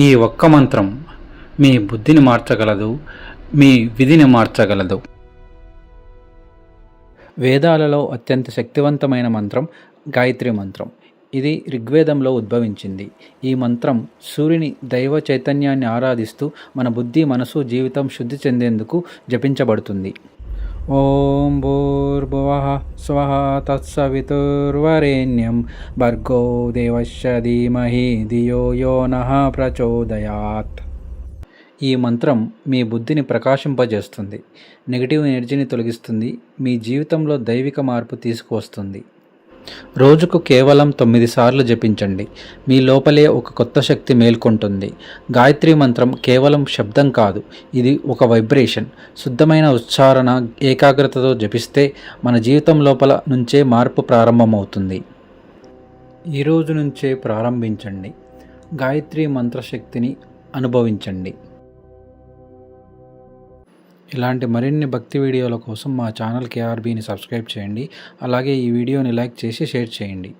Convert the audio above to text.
ఈ ఒక్క మంత్రం మీ బుద్ధిని మార్చగలదు, మీ విధిని మార్చగలదు. వేదాలలో అత్యంత శక్తివంతమైన మంత్రం గాయత్రి మంత్రం. ఇది ఋగ్వేదంలో ఉద్భవించింది. ఈ మంత్రం సూర్యుని దైవ చైతన్యాన్ని ఆరాధిస్తూ మన బుద్ధి, మనసు, జీవితం శుద్ధి చెందేందుకు జపించబడుతుంది. ఓం భూర్భువః స్వః తత్సవితుర్వరేణ్యం భర్గో దేవస్య ధీమహి ధియో యో నః ప్రచోదయాత్. ఈ మంత్రం మీ బుద్ధిని ప్రకాశింపజేస్తుంది, నెగిటివ్ ఎనర్జీని తొలగిస్తుంది, మీ జీవితంలో దైవిక మార్పు తీసుకువస్తుంది. రోజుకు కేవలం 9 సార్లు జపించండి. మీ లోపలే ఒక కొత్త శక్తి మేల్కొంటుంది. గాయత్రి మంత్రం కేవలం శబ్దం కాదు, ఇది ఒక వైబ్రేషన్. శుద్ధమైన ఉచ్చారణ, ఏకాగ్రతతో జపిస్తే మన జీవితం లోపల నుంచే మార్పు ప్రారంభమవుతుంది. ఈరోజు నుంచే ప్రారంభించండి. గాయత్రి మంత్రశక్తిని అనుభవించండి. ఇలాంటి మరిన్ని భక్తి వీడియోల కోసం మా ఛానల్ కేఆర్బీని సబ్స్క్రైబ్ చేయండి. అలాగే ఈ వీడియోని లైక్ చేసి షేర్ చేయండి.